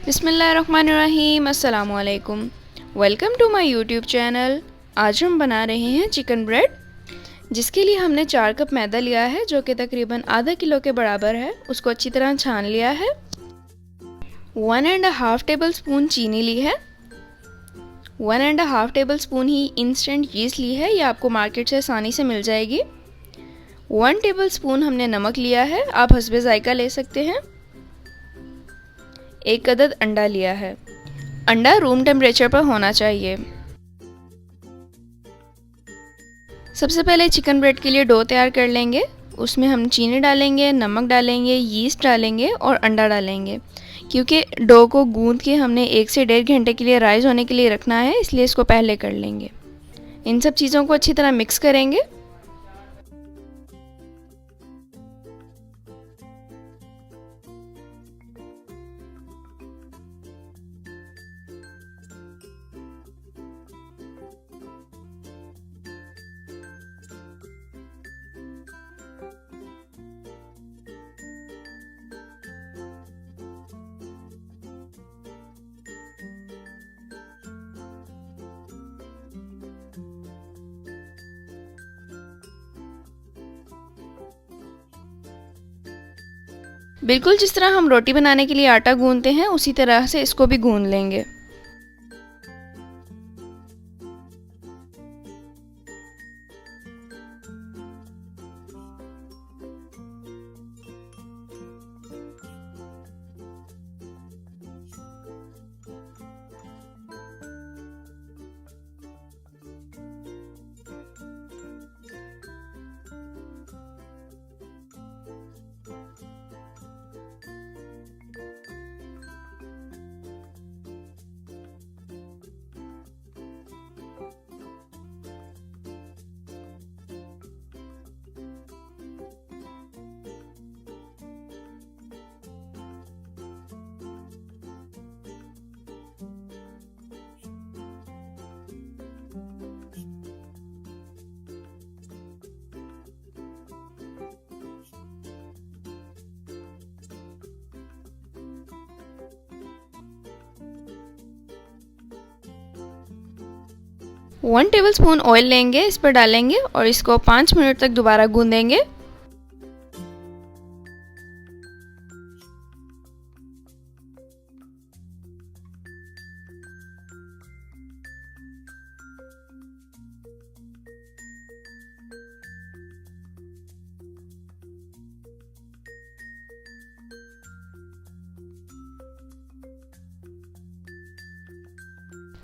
बिस्मिल्लाहिर्रहमानिर्रहीम, अस्सलामुअलैकुम। Welcome to my YouTube channel. आज हम बना रहे हैं चिकन ब्रेड, जिसके लिए हमने 4 कप मैदा लिया है, जो कि तकरीबन आधा किलो के बराबर है। उसको अच्छी तरह छान लिया है। 1.5 टेबल स्पून चीनी ली है। 1.5 टेबल स्पून ही इंस्टेंट यीस्ट ली है, ये आपको मार्केट से आसानी से मिल जाएगी। 1 टेबल स्पून हमने नमक लिया है, आप हस्बे जायका ले सकते हैं। 1 अदद अंडा लिया है। अंडा रूम टेम्परेचर पर होना चाहिए। सबसे पहले चिकन ब्रेड के लिए डो तैयार कर लेंगे। उसमें हम चीनी डालेंगे, नमक डालेंगे, यीस्ट डालेंगे और अंडा डालेंगे। क्योंकि डो को गूंद के हमने 1 से 1.5 घंटे के लिए राइज होने के लिए रखना है, इसलिए इसको पहले कर लेंगे। इन सब चीज़ों को अच्छी तरह मिक्स करेंगे। बिल्कुल जिस तरह हम रोटी बनाने के लिए आटा गूंदते हैं, उसी तरह से इसको भी गूंद लेंगे। वन टेबल स्पून ऑयल लेंगे, इस पर डालेंगे और इसको 5 मिनट तक दोबारा गूंदेंगे।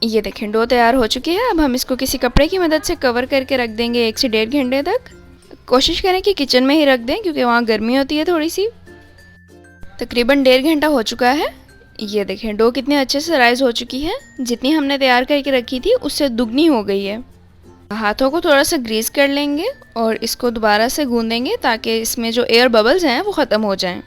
ये देखें, डो तैयार हो चुकी है। अब हम इसको किसी कपड़े की मदद से कवर करके रख देंगे 1 से 1.5 घंटे तक। कोशिश करें कि किचन में ही रख दें, क्योंकि वहाँ गर्मी होती है थोड़ी सी। तकरीबन 1.5 घंटा हो चुका है। ये देखें, डो कितने अच्छे से राइज हो चुकी है। जितनी हमने तैयार करके रखी थी, उससे दुगनी हो गई है। हाथों को थोड़ा सा ग्रीस कर लेंगे और इसको दोबारा से गूंदेंगे, ताकि इसमें जो एयर बबल्स हैं वो ख़त्म हो जाएं।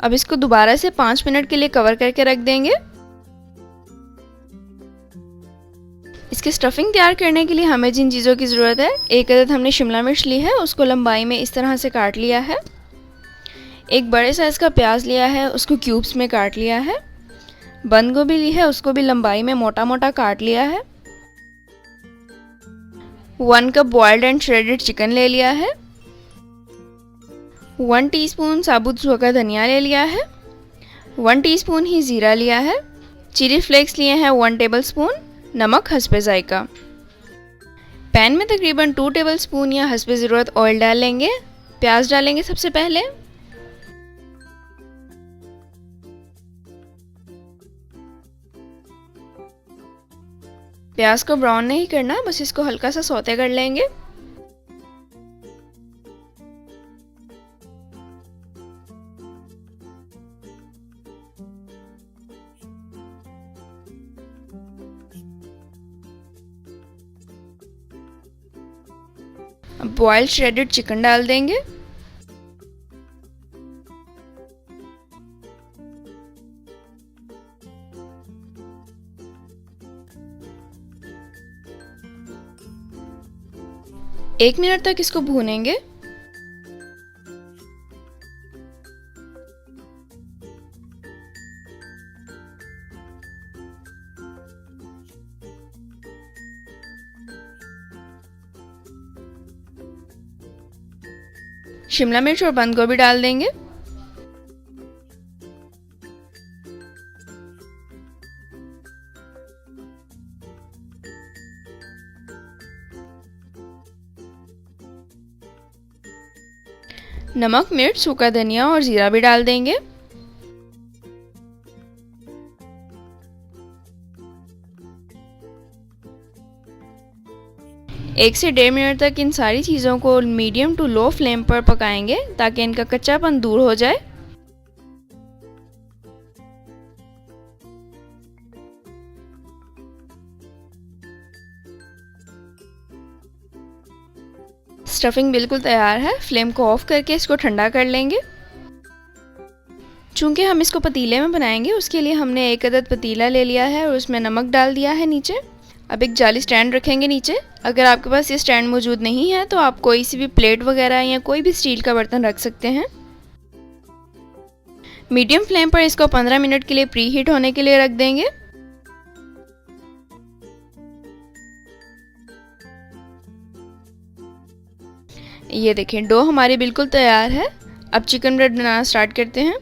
अब इसको दोबारा से 5 मिनट के लिए कवर करके रख देंगे। इसकी स्टफिंग तैयार करने के लिए हमें जिन चीज़ों की ज़रूरत है, 1 अदद हमने शिमला मिर्च ली है, उसको लंबाई में इस तरह से काट लिया है। 1 बड़े साइज़ का प्याज लिया है, उसको क्यूब्स में काट लिया है। बंद गोभी ली है, उसको भी लंबाई में मोटा मोटा काट लिया है। 1 cup boiled and shredded chicken ले लिया है। 1 टीस्पून साबुत सूखा धनिया ले लिया है। 1 टीस्पून ही ज़ीरा लिया है। चिली फ्लेक्स लिए हैं 1 टेबल स्पून। नमक हस्बे जायका। पैन में तकरीबन 2 टेबलस्पून या हस्बे ज़रूरत ऑयल डाल लेंगे। प्याज डालेंगे सबसे पहले। प्याज को ब्राउन नहीं करना, बस इसको हल्का सा सौते कर लेंगे। अब बॉइल्ड श्रेडेड चिकन डाल देंगे। एक मिनट तक इसको भूनेंगे। शिमला मिर्च और बंद गोभी डाल देंगे। नमक, मिर्च, सूखा धनिया और जीरा भी डाल देंगे। एक से 1.5 मिनट तक इन सारी चीज़ों को मीडियम टू लो फ्लेम पर पकाएंगे ताकि इनका कच्चापन दूर हो जाए। स्टफिंग बिल्कुल तैयार है। फ्लेम को ऑफ करके इसको ठंडा कर लेंगे। चूँकि हम इसको पतीले में बनाएंगे, उसके लिए हमने 1 अदद पतीला ले लिया है और उसमें नमक डाल दिया है नीचे। अब एक जाली स्टैंड रखेंगे नीचे। अगर आपके पास ये स्टैंड मौजूद नहीं है तो आप कोई सी भी प्लेट वगैरह या कोई भी स्टील का बर्तन रख सकते हैं। मीडियम फ्लेम पर इसको 15 मिनट के लिए प्री हीट होने के लिए रख देंगे। ये देखें, डो हमारी बिल्कुल तैयार है। अब चिकन ब्रेड बनाना स्टार्ट करते हैं।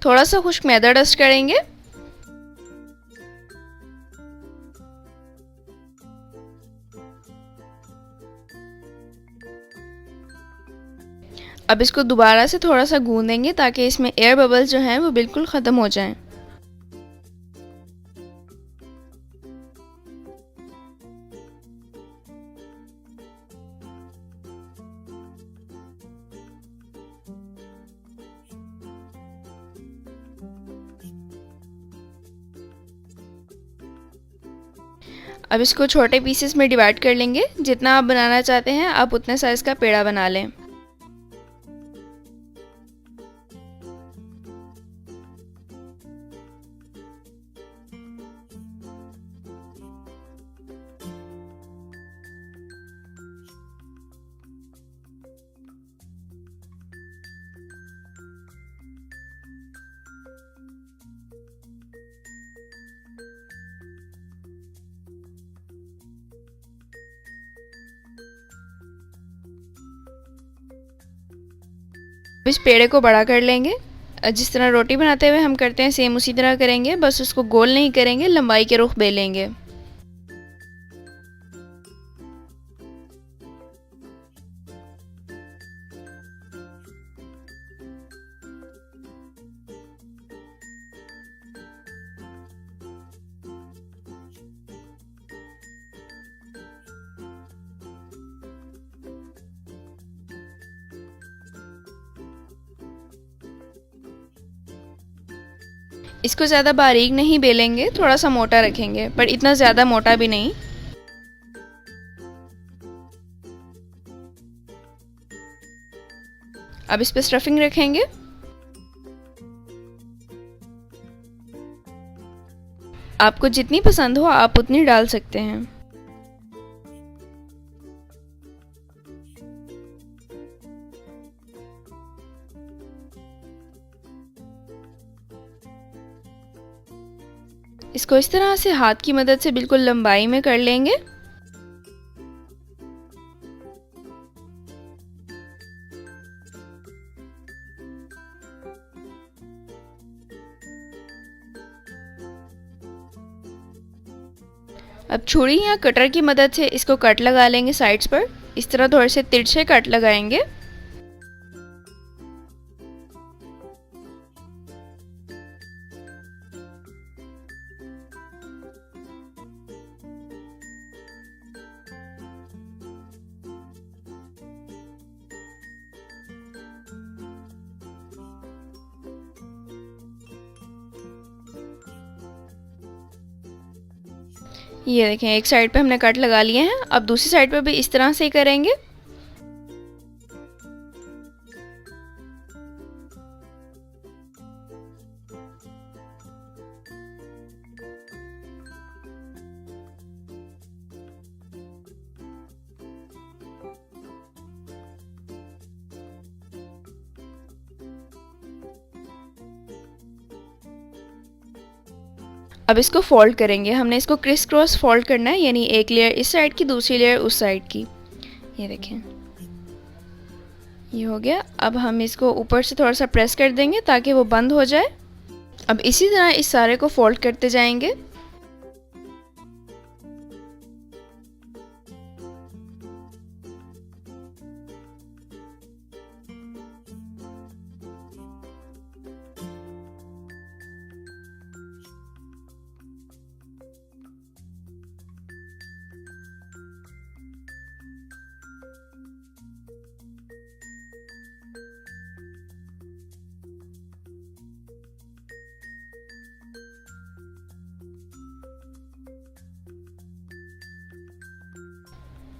थोड़ा सा खुश्क मैदा डस्ट करेंगे। अब इसको दोबारा से थोड़ा सा गूंदेंगे ताकि इसमें एयर बबल्स जो हैं वो बिल्कुल ख़त्म हो जाएं। अब इसको छोटे पीसेस में डिवाइड कर लेंगे। जितना आप बनाना चाहते हैं आप उतने साइज़ का पेड़ा बना लें। इस पेड़े को बड़ा कर लेंगे। जिस तरह रोटी बनाते हुए हम करते हैं सेम उसी तरह करेंगे, बस उसको गोल नहीं करेंगे, लंबाई के रुख बेलेंगे। इसको ज़्यादा बारीक नहीं बेलेंगे, थोड़ा सा मोटा रखेंगे, पर इतना ज़्यादा मोटा भी नहीं। अब इस पर स्टफिंग रखेंगे। आपको जितनी पसंद हो आप उतनी डाल सकते हैं। इसको इस तरह से हाथ की मदद से बिल्कुल लंबाई में कर लेंगे। अब छुरी या कटर की मदद से इसको कट लगा लेंगे साइड्स पर। इस तरह थोड़े से तिरछे कट लगाएंगे। ये देखें, एक साइड पे हमने कट लगा लिए हैं। अब दूसरी साइड पे भी इस तरह से ही करेंगे। अब इसको फोल्ड करेंगे। हमने इसको क्रिस क्रॉस फोल्ड करना है, यानी एक लेयर इस साइड की, दूसरी लेयर उस साइड की। ये देखें, ये हो गया। अब हम इसको ऊपर से थोड़ा सा प्रेस कर देंगे ताकि वो बंद हो जाए। अब इसी तरह इस सारे को फोल्ड करते जाएंगे।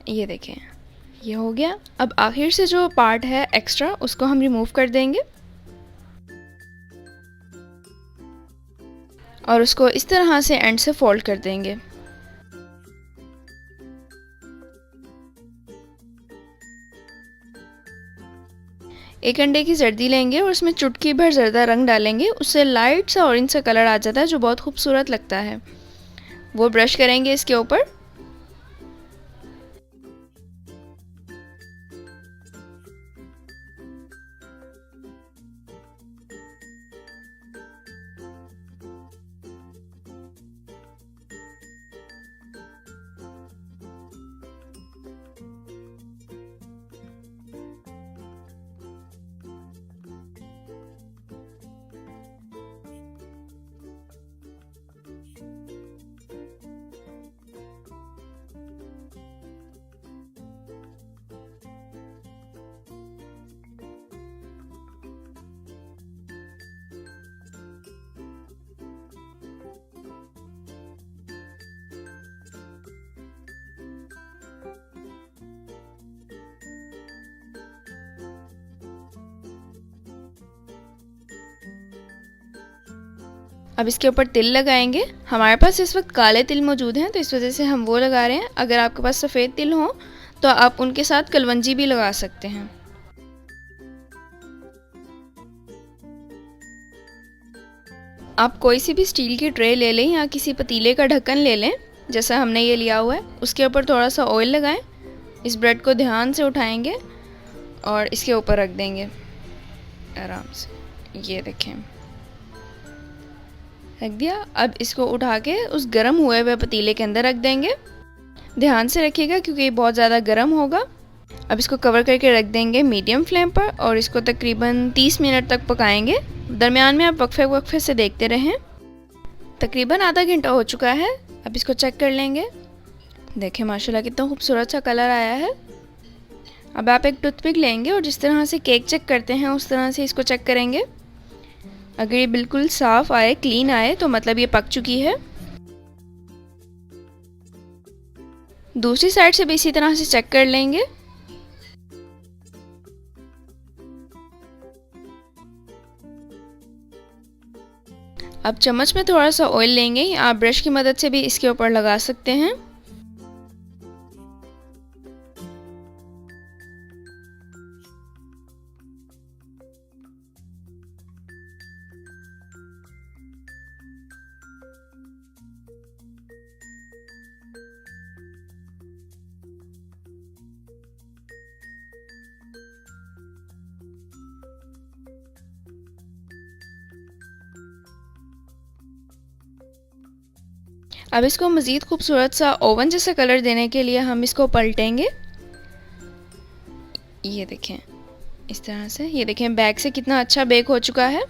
ये देखें, ये हो गया। अब आखिर से जो पार्ट है एक्स्ट्रा, उसको हम रिमूव कर देंगे और उसको इस तरह से एंड से फोल्ड कर देंगे। एक अंडे की जर्दी लेंगे और उसमें चुटकी भर जर्दा रंग डालेंगे। उससे लाइट सा ऑरेंज सा कलर आ जाता है जो बहुत खूबसूरत लगता है। वो ब्रश करेंगे इसके ऊपर। अब इसके ऊपर तिल लगाएंगे। हमारे पास इस वक्त काले तिल मौजूद हैं तो इस वजह से हम वो लगा रहे हैं। अगर आपके पास सफ़ेद तिल हो तो आप उनके साथ कलवंजी भी लगा सकते हैं। आप कोई सी भी स्टील की ट्रे ले लें या किसी पतीले का ढक्कन ले लें, जैसा हमने ये लिया हुआ है। उसके ऊपर थोड़ा सा ऑयल लगाएं। इस ब्रेड को ध्यान से उठाएंगे और इसके ऊपर रख देंगे आराम से। ये देखें, रख दिया। अब इसको उठा के उस गर्म हुए हुए पतीले के अंदर रख देंगे। ध्यान से रखिएगा क्योंकि ये बहुत ज़्यादा गर्म होगा। अब इसको कवर करके रख देंगे मीडियम फ्लेम पर और इसको तकरीबन 30 मिनट तक पकाएंगे। दरमियान में आप वक्फे से देखते रहें। तकरीबन आधा घंटा हो चुका है। अब इसको चेक कर लेंगे। देखें माशाल्लाह कितना खूबसूरत सा कलर आया है। अब आप एक टूथपिक लेंगे और जिस तरह से केक चेक करते हैं उस तरह से इसको चेक करेंगे। अगर ये बिल्कुल साफ़ आए, क्लीन आए, तो मतलब ये पक चुकी है। दूसरी साइड से भी इसी तरह से चेक कर लेंगे। अब चम्मच में थोड़ा सा ऑयल लेंगे। आप ब्रश की मदद से भी इसके ऊपर लगा सकते हैं। अब इसको मज़ीद खूबसूरत सा ओवन जैसा कलर देने के लिए हम इसको पलटेंगे। ये देखें इस तरह से, ये देखें बैक से कितना अच्छा बेक हो चुका है।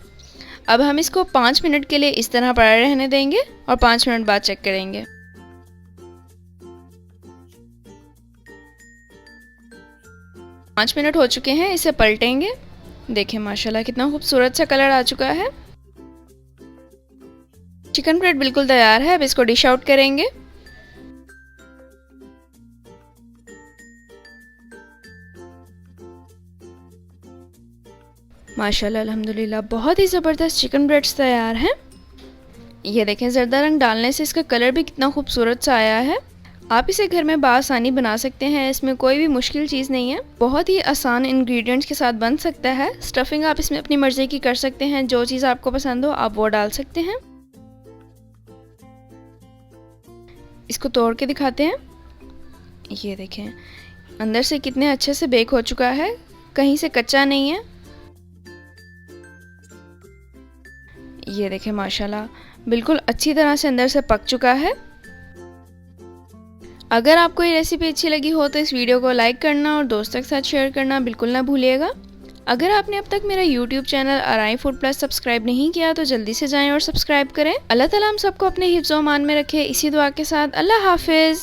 अब हम इसको 5 मिनट के लिए इस तरह पड़ा रहने देंगे और 5 मिनट बाद चेक करेंगे। 5 मिनट हो चुके हैं, इसे पलटेंगे। देखें माशाल्लाह कितना खूबसूरत सा कलर आ चुका है। चिकन ब्रेड बिल्कुल तैयार है। अब इसको डिश आउट करेंगे। माशाल्लाह अल्हम्दुलिल्लाह बहुत ही ज़बरदस्त चिकन ब्रेड्स तैयार हैं। ये देखें ज़र्दा रंग डालने से इसका कलर भी कितना खूबसूरत सा आया है। आप इसे घर में बआसानी बना सकते हैं, इसमें कोई भी मुश्किल चीज़ नहीं है। बहुत ही आसान इंग्रेडिएंट्स के साथ बन सकता है। स्टफिंग आप इसमें अपनी मर्ज़ी की कर सकते हैं, जो चीज़ आपको पसंद हो आप वो डाल सकते हैं। इसको तोड़ के दिखाते हैं। ये देखें अंदर से कितने अच्छे से बेक हो चुका है, कहीं से कच्चा नहीं है। ये देखें माशाल्लाह बिल्कुल अच्छी तरह से अंदर से पक चुका है। अगर आपको ये रेसिपी अच्छी लगी हो तो इस वीडियो को लाइक करना और दोस्तों के साथ शेयर करना बिल्कुल ना भूलिएगा। अगर आपने अब तक मेरा YouTube चैनल अराई फूड प्लस सब्सक्राइब नहीं किया तो जल्दी से जाएं और सब्सक्राइब करें। अल्लाह ताला हम सबको अपने हिफ्ज़-ओ-अमान में रखे, इसी दुआ के साथ अल्लाह हाफिज़।